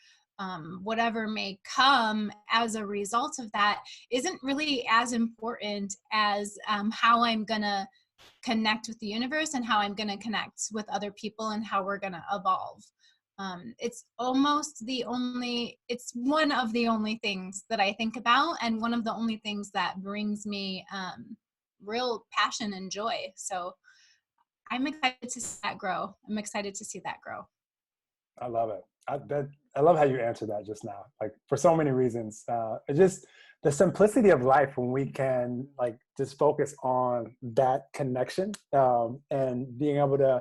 whatever may come as a result of that, isn't really as important as how I'm going to connect with the universe and how I'm going to connect with other people and how we're going to evolve. It's one of the only things that I think about, and one of the only things that brings me real passion and joy. So I'm excited to see that grow. I love it. I love how you answered that just now, like for so many reasons. It's just the simplicity of life when we can like just focus on that connection, and being able to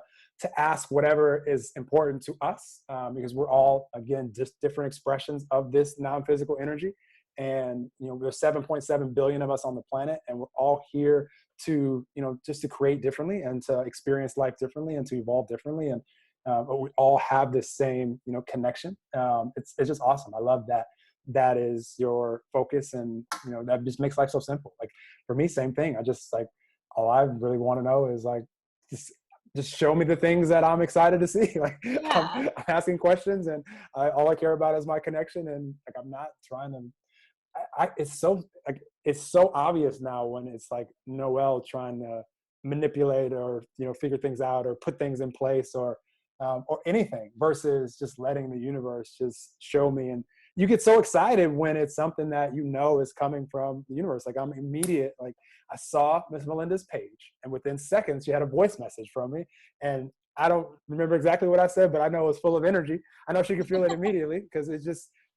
ask whatever is important to us, because we're all, again, just different expressions of this non-physical energy. And, there's 7.7 billion of us on the planet, and we're all here to, just to create differently and to experience life differently and to evolve differently. And but we all have this same, connection. It's just awesome. I love that is your focus, and that just makes life so simple. Like for me, same thing. I just like, all I really want to know is like just show me the things that I'm excited to see. Like Yeah. I'm asking questions, and all I care about is my connection. And like I'm not trying to. It's so obvious now when it's like Noelle trying to manipulate or figure things out or put things in place or anything, versus just letting the universe just show me. And you get so excited when it's something that is coming from the universe. Like I'm immediate. Like I saw Miss Melinda's page, and within seconds she had a voice message from me, and I don't remember exactly what I said, but I know it was full of energy. I know she could feel it immediately, because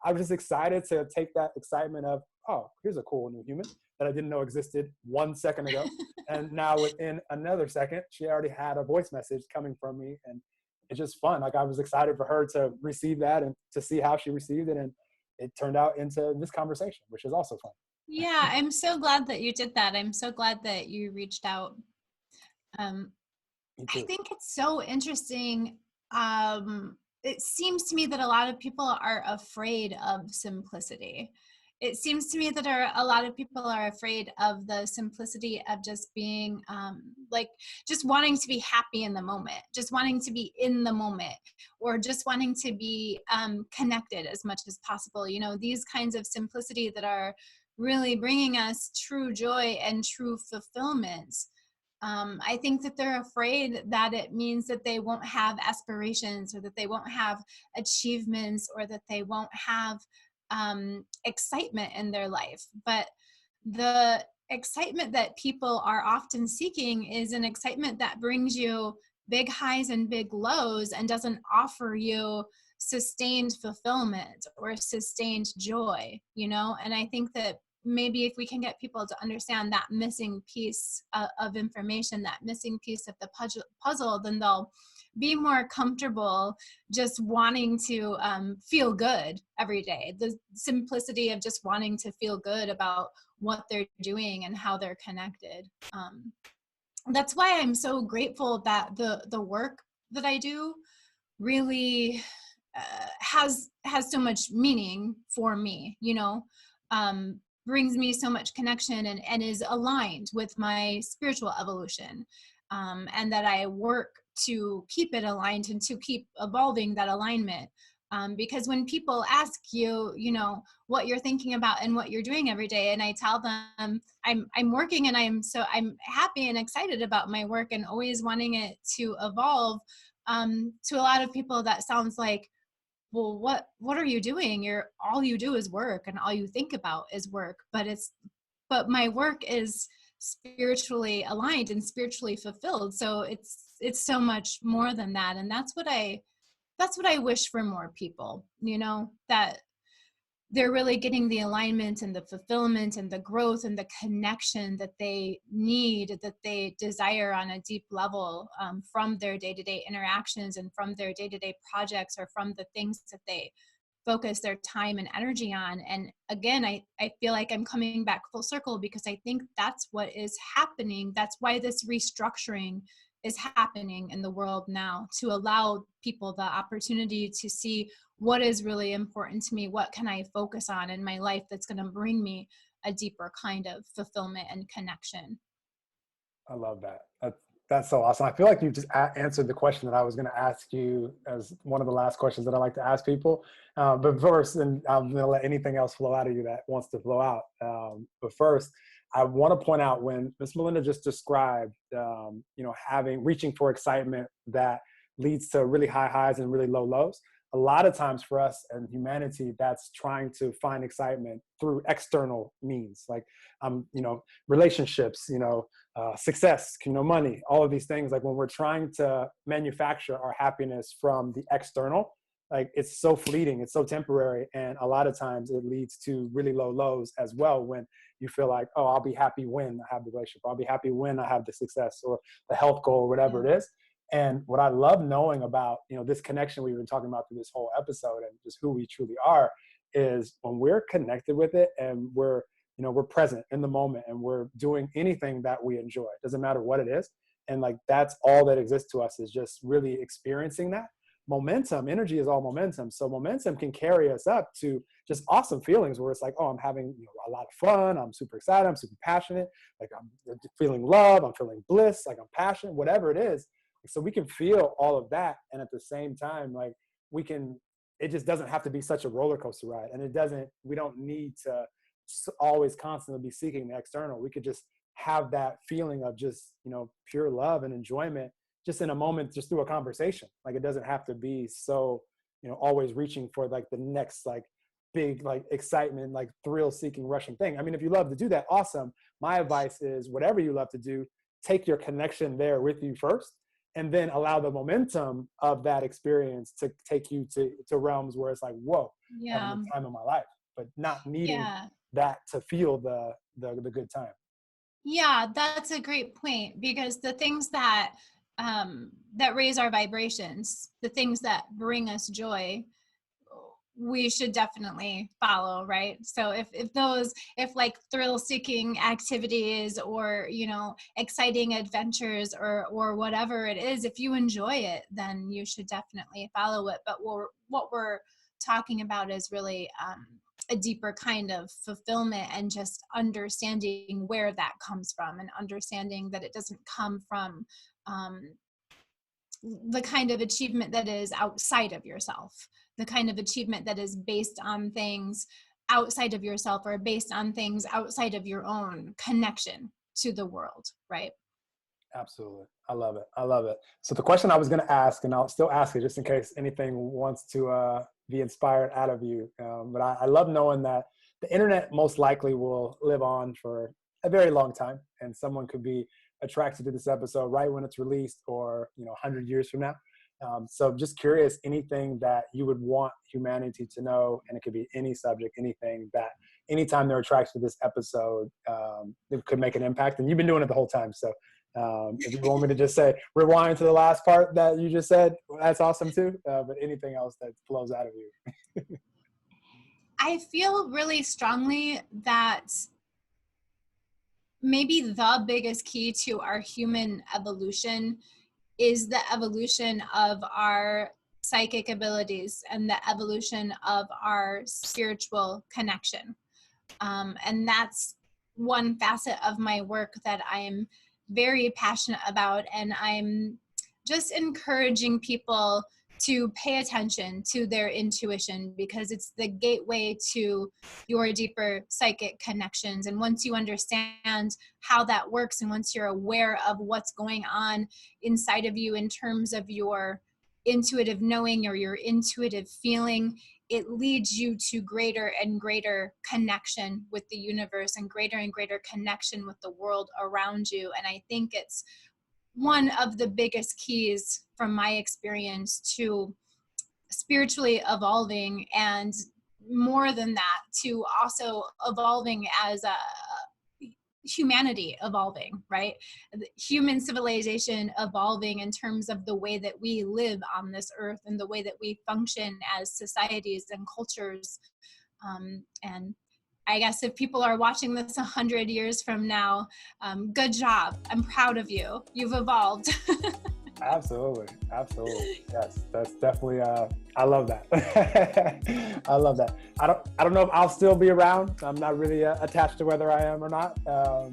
I was just excited to take that excitement of, oh, here's a cool new human that I didn't know existed 1 second ago. And now within another second, she already had a voice message coming from me. And it's just fun. Like I was excited for her to receive that and to see how she received it. And it turned out into this conversation, which is also fun. Yeah, I'm so glad that you did that. I'm so glad that you reached out. I think it's so interesting. It seems to me that a lot of people are afraid of simplicity. It seems to me that a lot of people are afraid of the simplicity of just being like just wanting to be happy in the moment, just wanting to be in the moment, or just wanting to be connected as much as possible. These kinds of simplicity that are really bringing us true joy and true fulfillment. I think that they're afraid that it means that they won't have aspirations, or that they won't have achievements, or that they won't have excitement in their life. But the excitement that people are often seeking is an excitement that brings you big highs and big lows, and doesn't offer you sustained fulfillment or sustained joy, And I think that maybe if we can get people to understand that missing piece of information, that missing piece of the puzzle, then they'll be more comfortable just wanting to feel good every day. The simplicity of just wanting to feel good about what they're doing and how they're connected. That's why I'm so grateful that the work that I do really has so much meaning for me, brings me so much connection and is aligned with my spiritual evolution, and that I work to keep it aligned and to keep evolving that alignment. Because when people ask you, what you're thinking about and what you're doing every day, and I tell them I'm working and I'm happy and excited about my work and always wanting it to evolve. To a lot of people, that sounds like, well, what are you doing? All you do is work and all you think about is work. But my work is spiritually aligned and spiritually fulfilled. So it's so much more than that. And that's what I wish for more people, that they're really getting the alignment and the fulfillment and the growth and the connection that they need, that they desire on a deep level, from their day-to-day interactions and from their day-to-day projects, or from the things that they focus their time and energy on. And again, I feel like I'm coming back full circle, because I think that's what is happening. That's why this restructuring is happening in the world now, to allow people the opportunity to see what is really important to me. What can I focus on in my life that's going to bring me a deeper kind of fulfillment and connection? I love that. That's so awesome. I feel like you just answered the question that I was going to ask you as one of the last questions that I like to ask people. But first, and I'm going to let anything else flow out of you that wants to flow out. But first, I want to point out, when Miss Melinda just described, reaching for excitement that leads to really high highs and really low lows. A lot of times for us and humanity, that's trying to find excitement through external means, like, relationships, success, money, all of these things. Like, when we're trying to manufacture our happiness from the external, like, it's so fleeting, it's so temporary. And a lot of times it leads to really low lows as well, when you feel like, oh, I'll be happy when I have the relationship, I'll be happy when I have the success or the health goal, or whatever it is. And what I love knowing about, this connection we've been talking about through this whole episode, and just who we truly are, is when we're connected with it and we're present in the moment and we're doing anything that we enjoy. It doesn't matter what it is. And like, that's all that exists to us, is just really experiencing that. Momentum, energy is all momentum. So momentum can carry us up to just awesome feelings where it's like, oh, I'm having a lot of fun. I'm super excited. I'm super passionate. Like, I'm feeling love. I'm feeling bliss. Like, I'm passionate, whatever it is. So we can feel all of that. And at the same time, like, it just doesn't have to be such a roller coaster ride. And we don't need to always constantly be seeking the external. We could just have that feeling of just, pure love and enjoyment just in a moment, just through a conversation. Like, it doesn't have to be so, always reaching for like the next, like, big, like, excitement, like, thrill seeking, rushing thing. I mean, if you love to do that, awesome. My advice is, whatever you love to do, take your connection there with you first, and then allow the momentum of that experience to take you to realms where it's like, whoa, having the time of my life, but not needing that to feel the good time. Yeah, that's a great point, because the things that raise our vibrations, the things that bring us joy, we should definitely follow, right? So if like thrill seeking activities, or exciting adventures, or whatever it is, if you enjoy it, then you should definitely follow it. But what we're talking about is really a deeper kind of fulfillment, and just understanding where that comes from, and understanding that it doesn't come from the kind of achievement that is outside of yourself, the kind of achievement that is based on things outside of yourself, or based on things outside of your own connection to the world, right? Absolutely. I love it. I love it. So the question I was going to ask, and I'll still ask it just in case anything wants to be inspired out of you. But I love knowing that the internet most likely will live on for a very long time, and someone could be attracted to this episode right when it's released, or 100 years from now. So just curious, anything that you would want humanity to know, and it could be any subject, anything that anytime they're attracted to this episode, it could make an impact. And you've been doing it the whole time. So if you want me to just say, rewind to the last part that you just said, that's awesome too. But anything else that flows out of you. I feel really strongly that maybe the biggest key to our human evolution is the evolution of our psychic abilities and the evolution of our spiritual connection. And that's one facet of my work that I'm very passionate about. And I'm just encouraging people to pay attention to their intuition, because it's the gateway to your deeper psychic connections. And once you understand how that works, and once you're aware of what's going on inside of you in terms of your intuitive knowing or your intuitive feeling, it leads you to greater and greater connection with the universe and greater connection with the world around you. And I think it's one of the biggest keys from my experience to spiritually evolving, and more than that, to also evolving as a humanity evolving, right? Human civilization evolving in terms of the way that we live on this earth and the way that we function as societies and cultures. And I guess if people are watching this 100 years from now, good job. I'm proud of you. You've evolved. Absolutely. Yes, that's definitely, I love that. I love that. I don't know if I'll still be around. I'm not really attached to whether I am or not, but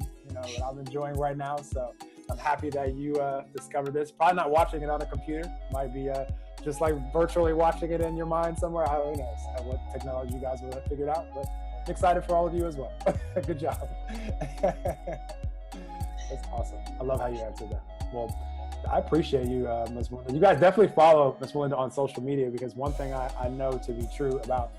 I'm enjoying right now. So I'm happy that you discovered this. Probably not watching it on a computer. Might be just like virtually watching it in your mind somewhere. Who knows what technology you guys will have figured out, but I'm excited for all of you as well. Good job. That's awesome. I love how you answered that. Well, I appreciate you, Ms. Melinda. You guys definitely follow Ms. Melinda on social media, because one thing I know to be true about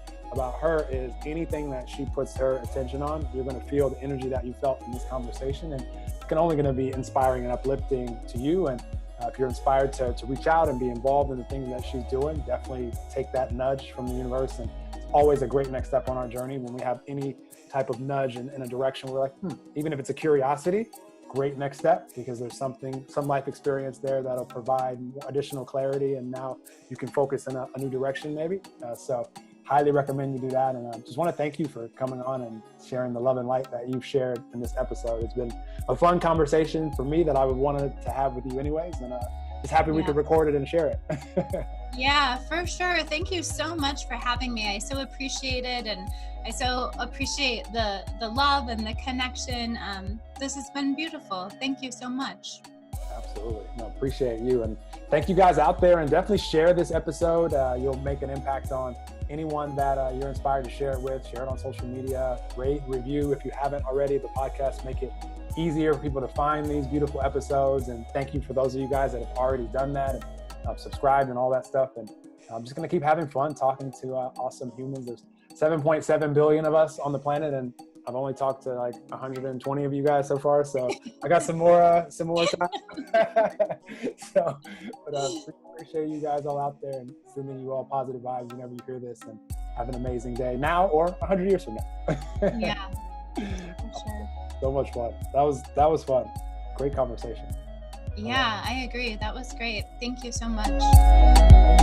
her is anything that she puts her attention on, you're going to feel the energy that you felt in this conversation, and it's only going to be inspiring and uplifting to you. And if you're inspired to reach out and be involved in the things that she's doing, definitely take that nudge from the universe. And it's always a great next step on our journey when we have any type of nudge in a direction. We're like, even if it's a curiosity, great next step, because there's some life experience there that'll provide additional clarity, and now you can focus in a new direction maybe. So highly recommend you do that. And I just want to thank you for coming on and sharing the love and light that you've shared in this episode. It's been a fun conversation for me that I would want to have with you anyways, and just happy we could record it and share it. Yeah, for sure. Thank you so much for having me. I so appreciate it, and I so appreciate the love and the connection. This has been beautiful. Thank you so much. Absolutely. No, appreciate you. And thank you guys out there, and definitely share this episode. You'll make an impact on anyone that you're inspired to share it with. Share it on social media, rate, review if you haven't already the podcast. Make it easier for people to find these beautiful episodes. And thank you for those of you guys that have already done that and subscribed and all that stuff. And I'm just going to keep having fun talking to awesome humans. There's 7.7 billion of us on the planet, and I've only talked to like 120 of you guys so far. So I got some more time. So, but appreciate you guys all out there, and sending you all positive vibes whenever you hear this, and have an amazing day now or 100 years from now. Yeah, for sure. So much fun. That was fun. Great conversation. Yeah, I agree. That was great. Thank you so much.